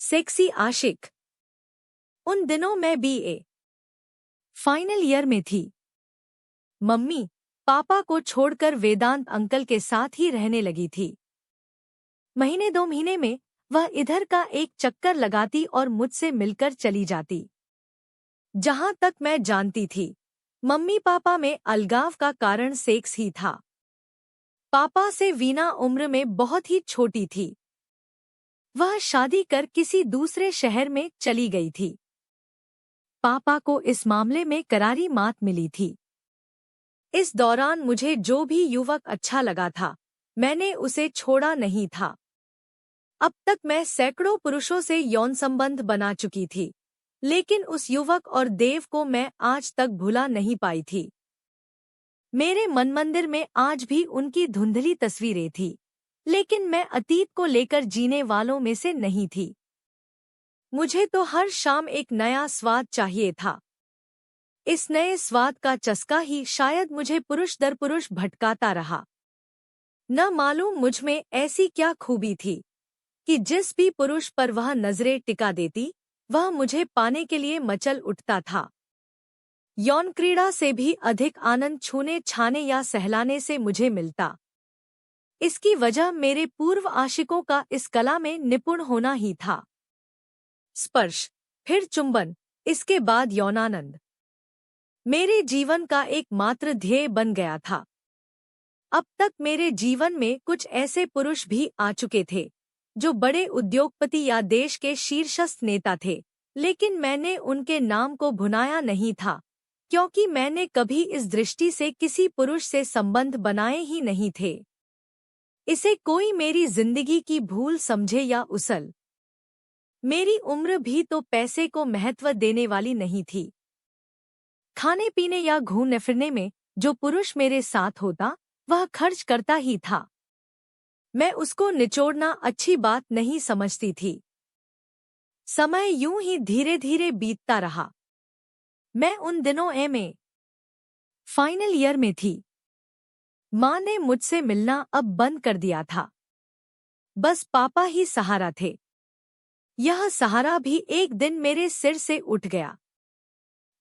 Sexy आशिक। उन दिनों मैं बीए फाइनल ईयर में थी। मम्मी पापा को छोड़कर वेदांत अंकल के साथ ही रहने लगी थी। महीने 2 महीने में वह इधर का एक चक्कर लगाती और मुझसे मिलकर चली जाती। जहां तक मैं जानती थी, मम्मी पापा में अलगाव का कारण सेक्स ही था। पापा से वीना उम्र में बहुत ही छोटी थी। वह शादी कर किसी दूसरे शहर में चली गई थी। पापा को इस मामले में करारी मात मिली थी। इस दौरान मुझे जो भी युवक अच्छा लगा था, मैंने उसे छोड़ा नहीं था। अब तक मैं सैकड़ों पुरुषों से यौन संबंध बना चुकी थी, लेकिन उस युवक और देव को मैं आज तक भुला नहीं पाई थी। मेरे मन मंदिर में आज भी उनकी धुंधली तस्वीरें थी, लेकिन मैं अतीत को लेकर जीने वालों में से नहीं थी। मुझे तो हर शाम एक नया स्वाद चाहिए था। इस नए स्वाद का चस्का ही शायद मुझे पुरुष दर पुरुष भटकाता रहा। न मालूम मुझ में ऐसी क्या खूबी थी कि जिस भी पुरुष पर वह नजरें टिका देती, वह मुझे पाने के लिए मचल उठता था। यौन क्रीड़ा से भी अधिक आनंद छूने छाने या सहलाने से मुझे मिलता। इसकी वजह मेरे पूर्व आशिकों का इस कला में निपुण होना ही था। स्पर्श, फिर चुंबन, इसके बाद यौनानंद मेरे जीवन का एकमात्र ध्येय बन गया था। अब तक मेरे जीवन में कुछ ऐसे पुरुष भी आ चुके थे जो बड़े उद्योगपति या देश के शीर्षस्थ नेता थे, लेकिन मैंने उनके नाम को भुनाया नहीं था, क्योंकि मैंने कभी इस दृष्टि से किसी पुरुष से संबंध बनाए ही नहीं थे। इसे कोई मेरी जिंदगी की भूल समझे या उसल। मेरी उम्र भी तो पैसे को महत्व देने वाली नहीं थी। खाने पीने या घूमने फिरने में जो पुरुष मेरे साथ होता, वह खर्च करता ही था। मैं उसको निचोड़ना अच्छी बात नहीं समझती थी। समय यूं ही धीरे धीरे बीतता रहा। मैं उन दिनों एमए फाइनल ईयर में थी। माँ ने मुझसे मिलना अब बंद कर दिया था। बस पापा ही सहारा थे। यह सहारा भी एक दिन मेरे सिर से उठ गया।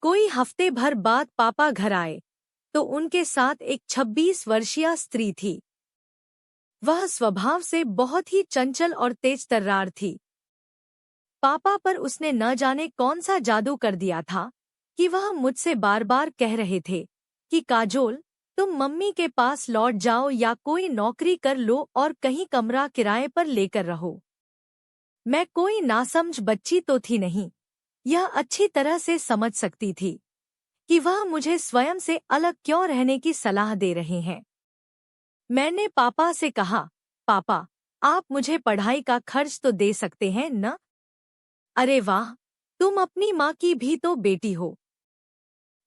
कोई हफ्ते भर बाद पापा घर आए तो उनके साथ एक 26 वर्षीय स्त्री थी। वह स्वभाव से बहुत ही चंचल और तेज तर्रार थी। पापा पर उसने न जाने कौन सा जादू कर दिया था कि वह मुझसे बार बार कह रहे थे कि काजोल, तुम मम्मी के पास लौट जाओ या कोई नौकरी कर लो और कहीं कमरा किराए पर लेकर रहो। मैं कोई नासमझ बच्ची तो थी नहीं, यह अच्छी तरह से समझ सकती थी कि वह मुझे स्वयं से अलग क्यों रहने की सलाह दे रहे हैं। मैंने पापा से कहा, पापा, आप मुझे पढ़ाई का खर्च तो दे सकते हैं न? अरे वाह, तुम अपनी माँ की भी तो बेटी हो।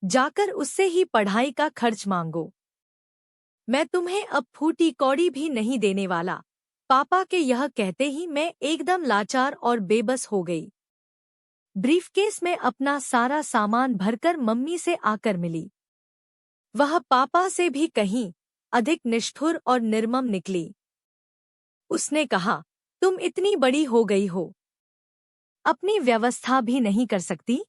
जाकर उससे ही पढ़ाई का खर्च मांगो। मैं तुम्हें अब फूटी कौड़ी भी नहीं देने वाला। पापा के यह कहते ही मैं एकदम लाचार और बेबस हो गई। ब्रीफकेस में अपना सारा सामान भरकर मम्मी से आकर मिली। वह पापा से भी कहीं अधिक निष्ठुर और निर्मम निकली। उसने कहा, तुम इतनी बड़ी हो गई हो, अपनी व्यवस्था भी नहीं कर सकती?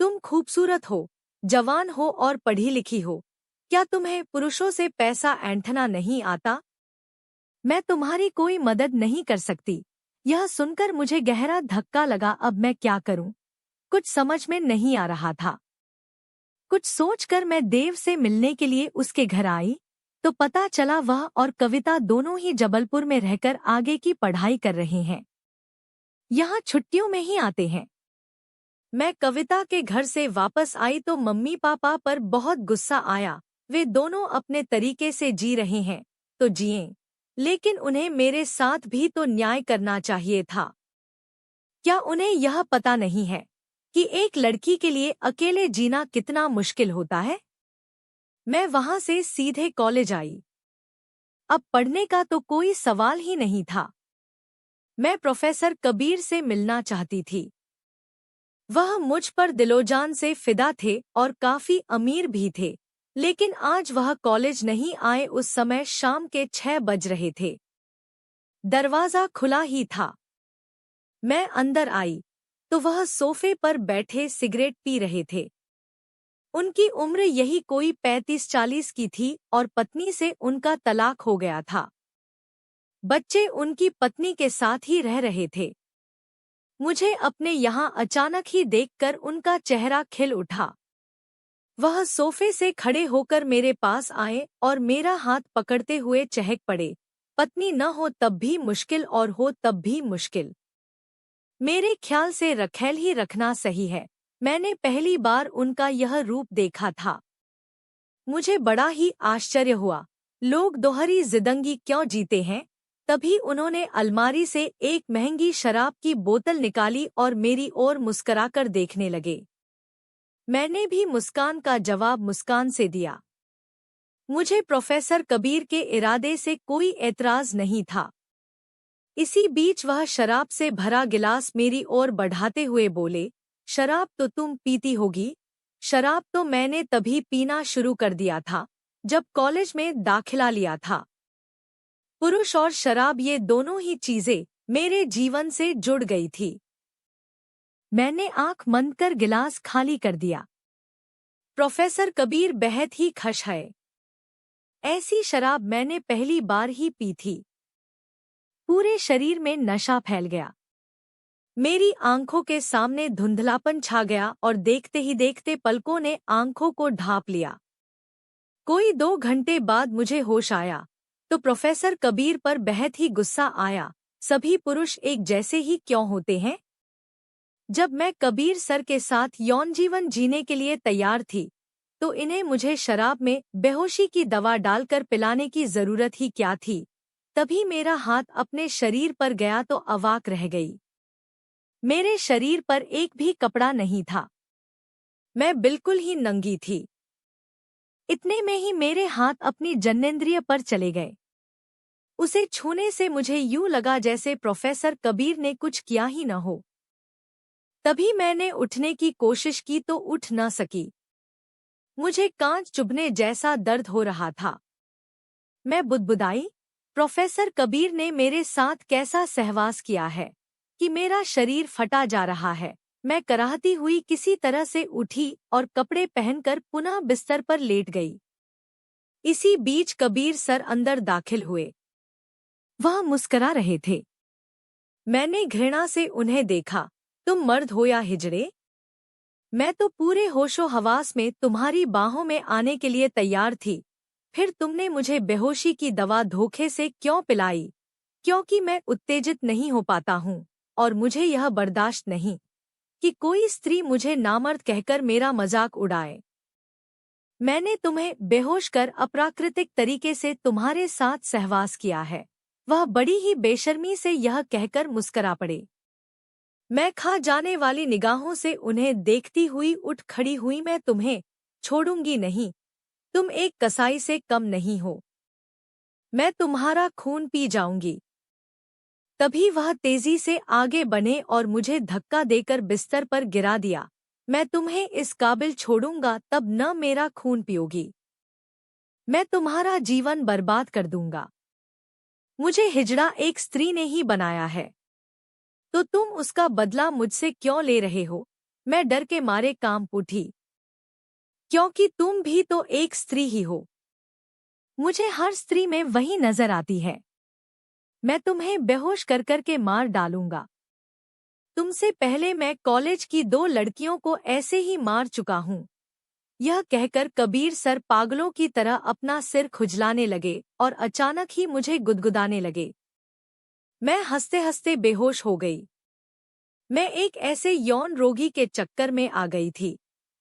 तुम खूबसूरत हो, जवान हो और पढ़ी लिखी हो, क्या तुम्हें पुरुषों से पैसा ऐंठना नहीं आता? मैं तुम्हारी कोई मदद नहीं कर सकती। यह सुनकर मुझे गहरा धक्का लगा। अब मैं क्या करूं? कुछ समझ में नहीं आ रहा था। कुछ सोचकर मैं देव से मिलने के लिए उसके घर आई तो पता चला वह और कविता दोनों ही जबलपुर में रहकर आगे की पढ़ाई कर रहे हैं। यहाँ छुट्टियों में ही आते हैं। मैं कविता के घर से वापस आई तो मम्मी पापा पर बहुत गुस्सा आया। वे दोनों अपने तरीके से जी रहे हैं तो जिएं, लेकिन उन्हें मेरे साथ भी तो न्याय करना चाहिए था। क्या उन्हें यह पता नहीं है कि एक लड़की के लिए अकेले जीना कितना मुश्किल होता है? मैं वहां से सीधे कॉलेज आई। अब पढ़ने का तो कोई सवाल ही नहीं था। मैं प्रोफेसर कबीर से मिलना चाहती थी। वह मुझ पर दिलोजान से फिदा थे और काफी अमीर भी थे, लेकिन आज वह कॉलेज नहीं आए। उस समय शाम के 6 बज रहे थे। दरवाजा खुला ही था। मैं अंदर आई तो वह सोफे पर बैठे सिगरेट पी रहे थे। उनकी उम्र यही कोई 35-40 की थी और पत्नी से उनका तलाक हो गया था। बच्चे उनकी पत्नी के साथ ही रह रहे थे। मुझे अपने यहाँ अचानक ही देखकर उनका चेहरा खिल उठा। वह सोफे से खड़े होकर मेरे पास आए और मेरा हाथ पकड़ते हुए चहक पड़े। पत्नी न हो तब भी मुश्किल और हो तब भी मुश्किल। मेरे ख्याल से रखेल ही रखना सही है। मैंने पहली बार उनका यह रूप देखा था। मुझे बड़ा ही आश्चर्य हुआ। लोग दोहरी जिंदगी क्यों जीते हैं? तभी उन्होंने अलमारी से एक महंगी शराब की बोतल निकाली और मेरी ओर मुस्कुराकर देखने लगे। मैंने भी मुस्कान का जवाब मुस्कान से दिया। मुझे प्रोफेसर कबीर के इरादे से कोई एतराज नहीं था। इसी बीच वह शराब से भरा गिलास मेरी ओर बढ़ाते हुए बोले, शराब तो तुम पीती होगी। शराब तो मैंने तभी पीना शुरू कर दिया था जब कॉलेज में दाखिला लिया था। पुरुष और शराब ये दोनों ही चीजें मेरे जीवन से जुड़ गई थी। मैंने आंख बंद कर गिलास खाली कर दिया। प्रोफेसर कबीर बेहद ही खुश है। ऐसी शराब मैंने पहली बार ही पी थी। पूरे शरीर में नशा फैल गया। मेरी आंखों के सामने धुंधलापन छा गया और देखते ही देखते पलकों ने आंखों को ढांप लिया। कोई 2 घंटे बाद मुझे होश आया तो प्रोफेसर कबीर पर बेहद ही गुस्सा आया। सभी पुरुष एक जैसे ही क्यों होते हैं? जब मैं कबीर सर के साथ यौन जीवन जीने के लिए तैयार थी तो इन्हें मुझे शराब में बेहोशी की दवा डालकर पिलाने की जरूरत ही क्या थी? तभी मेरा हाथ अपने शरीर पर गया तो अवाक रह गई। मेरे शरीर पर एक भी कपड़ा नहीं था। मैं बिल्कुल ही नंगी थी। इतने में ही मेरे हाथ अपनी जननेंद्रिय पर चले गए। उसे छूने से मुझे यूं लगा जैसे प्रोफेसर कबीर ने कुछ किया ही न हो। तभी मैंने उठने की कोशिश की तो उठ न सकी। मुझे कांच चुभने जैसा दर्द हो रहा था। मैं बुदबुदाई, प्रोफेसर कबीर ने मेरे साथ कैसा सहवास किया है कि मेरा शरीर फटा जा रहा है। मैं कराहती हुई किसी तरह से उठी और कपड़े पहनकर पुनः बिस्तर पर लेट गई। इसी बीच कबीर सर अंदर दाखिल हुए। वह मुस्करा रहे थे। मैंने घृणा से उन्हें देखा। तुम मर्द हो या हिजड़े? मैं तो पूरे होशो हवास में तुम्हारी बाहों में आने के लिए तैयार थी। फिर तुमने मुझे बेहोशी की दवा धोखे से क्यों पिलाई? क्योंकि मैं उत्तेजित नहीं हो पाता हूँ और मुझे यह बर्दाश्त नहीं कि कोई स्त्री मुझे नामर्द कहकर मेरा मजाक उड़ाए। मैंने तुम्हें बेहोश कर अप्राकृतिक तरीके से तुम्हारे साथ सहवास किया है। वह बड़ी ही बेशर्मी से यह कहकर मुस्करा पड़े। मैं खा जाने वाली निगाहों से उन्हें देखती हुई उठ खड़ी हुई। मैं तुम्हें छोड़ूंगी नहीं। तुम एक कसाई से कम नहीं हो। मैं तुम्हारा खून पी जाऊंगी। तभी वह तेजी से आगे बने और मुझे धक्का देकर बिस्तर पर गिरा दिया। मैं तुम्हें इस काबिल छोड़ूंगा तब न मेरा खून पियोगी। मैं तुम्हारा जीवन बर्बाद कर दूंगा। मुझे हिजड़ा एक स्त्री ने ही बनाया है तो तुम उसका बदला मुझसे क्यों ले रहे हो? मैं डर के मारे कांप उठी, क्योंकि तुम भी तो एक स्त्री ही हो। मुझे हर स्त्री में वही नजर आती है। मैं तुम्हें बेहोश कर कर के मार डालूंगा। तुमसे पहले मैं कॉलेज की 2 लड़कियों को ऐसे ही मार चुका हूँ। यह कहकर कबीर सर पागलों की तरह अपना सिर खुजलाने लगे और अचानक ही मुझे गुदगुदाने लगे। मैं हंसते हंसते बेहोश हो गई। मैं एक ऐसे यौन रोगी के चक्कर में आ गई थी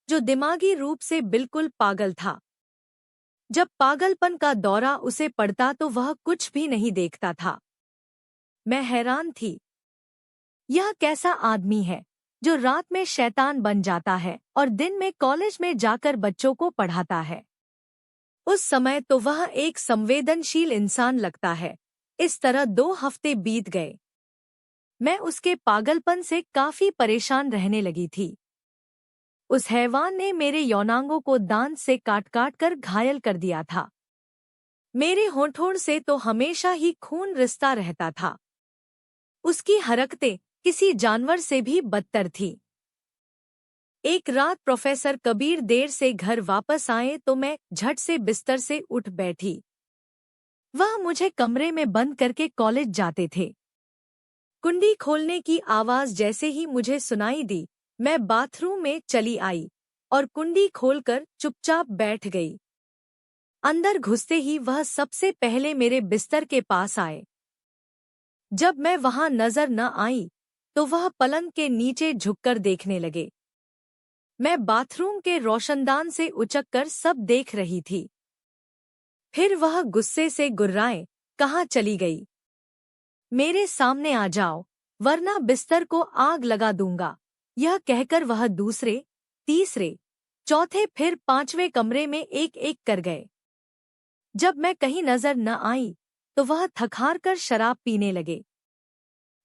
जो दिमागी रूप से बिल्कुल पागल था। जब पागलपन का दौरा उसे पड़ता तो वह कुछ भी नहीं देखता था। मैं हैरान थी। यह कैसा आदमी है जो रात में शैतान बन जाता है और दिन में कॉलेज में जाकर बच्चों को पढ़ाता है? उस समय तो वह एक संवेदनशील इंसान लगता है। इस तरह 2 हफ्ते बीत गए। मैं उसके पागलपन से काफी परेशान रहने लगी थी। उस हैवान ने मेरे यौनांगों को दांत से काट काट कर घायल कर दिया था। मेरे होंठों से तो हमेशा ही खून रिसता रहता था। उसकी हरकतें किसी जानवर से भी बदतर थी। एक रात प्रोफेसर कबीर देर से घर वापस आए तो मैं झट से बिस्तर से उठ बैठी। वह मुझे कमरे में बंद करके कॉलेज जाते थे। कुंडी खोलने की आवाज जैसे ही मुझे सुनाई दी, मैं बाथरूम में चली आई और कुंडी खोलकर चुपचाप बैठ गई। अंदर घुसते ही वह सबसे पहले मेरे बिस्तर के पास आए। जब मैं वहां नजर न आई तो वह पलंग के नीचे झुककर देखने लगे। मैं बाथरूम के रोशनदान से उचककर सब देख रही थी। फिर वह गुस्से से गुर्राए, कहाँ चली गई? मेरे सामने आ जाओ, वरना बिस्तर को आग लगा दूंगा। यह कहकर वह दूसरे, तीसरे, चौथे फिर पांचवें कमरे में एक एक कर गए। जब मैं कहीं नजर न आई तो वह थकहार कर शराब पीने लगे।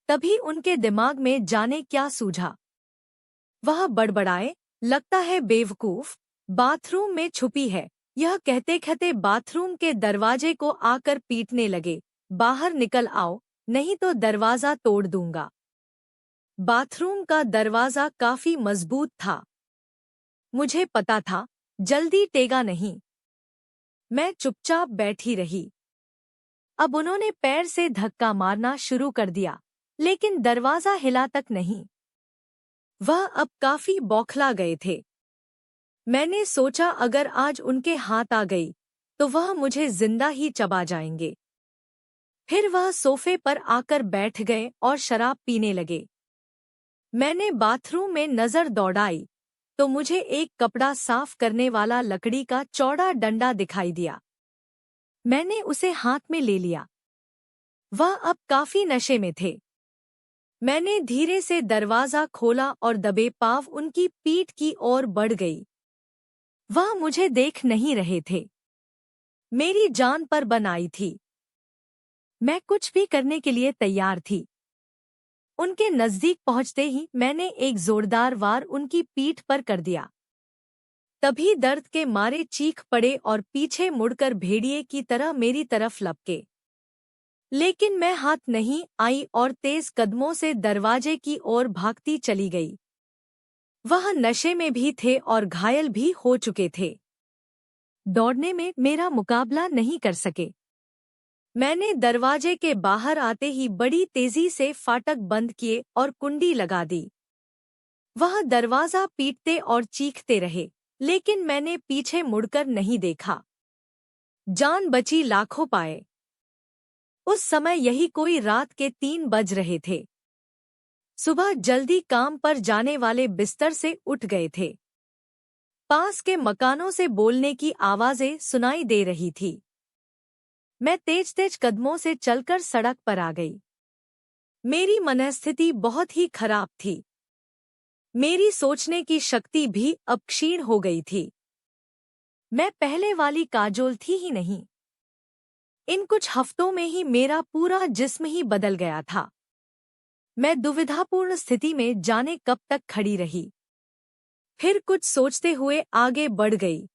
तभी उनके दिमाग में जाने क्या सूझा। वह बड़बड़ाए, लगता है बेवकूफ बाथरूम में छुपी है। यह कहते कहते बाथरूम के दरवाजे को आकर पीटने लगे, बाहर निकल आओ, नहीं तो दरवाजा तोड़ दूंगा। बाथरूम का दरवाजा काफी मजबूत था। मुझे पता था, जल्दी टेगा नहीं। मैं चुपचाप बैठी रही। अब उन्होंने पैर से धक्का मारना शुरू कर दिया, लेकिन दरवाजा हिला तक नहीं। वह अब काफी बौखला गए थे। मैंने सोचा अगर आज उनके हाथ आ गई तो वह मुझे जिंदा ही चबा जाएंगे। फिर वह सोफे पर आकर बैठ गए और शराब पीने लगे। मैंने बाथरूम में नजर दौड़ाई तो मुझे एक कपड़ा साफ करने वाला लकड़ी का चौड़ा डंडा दिखाई दिया। मैंने उसे हाथ में ले लिया। वह अब काफी नशे में थे। मैंने धीरे से दरवाजा खोला और दबे पांव उनकी पीठ की ओर बढ़ गई। वह मुझे देख नहीं रहे थे। मेरी जान पर बन आई थी। मैं कुछ भी करने के लिए तैयार थी। उनके नजदीक पहुंचते ही मैंने एक जोरदार वार उनकी पीठ पर कर दिया। तभी दर्द के मारे चीख पड़े और पीछे मुड़कर भेड़िए की तरह मेरी तरफ लपके। लेकिन मैं हाथ नहीं आई और तेज कदमों से दरवाजे की ओर भागती चली गई। वह नशे में भी थे और घायल भी हो चुके थे। दौड़ने में मेरा मुकाबला नहीं कर सके। मैंने दरवाजे के बाहर आते ही बड़ी तेजी से फाटक बंद किए और कुंडी लगा दी। वह दरवाजा पीटते और चीखते रहे, लेकिन मैंने पीछे मुड़कर नहीं देखा। जान बची लाखों पाए। उस समय यही कोई रात के 3 बज रहे थे। सुबह जल्दी काम पर जाने वाले बिस्तर से उठ गए थे। पास के मकानों से बोलने की आवाजें सुनाई दे रही थी। मैं तेज तेज कदमों से चलकर सड़क पर आ गई। मेरी मनस्थिति बहुत ही खराब थी। मेरी सोचने की शक्ति भी अब क्षीण हो गई थी। मैं पहले वाली काजोल थी ही नहीं। इन कुछ हफ्तों में ही मेरा पूरा जिस्म ही बदल गया था। मैं दुविधापूर्ण स्थिति में जाने कब तक खड़ी रही। फिर कुछ सोचते हुए आगे बढ़ गई।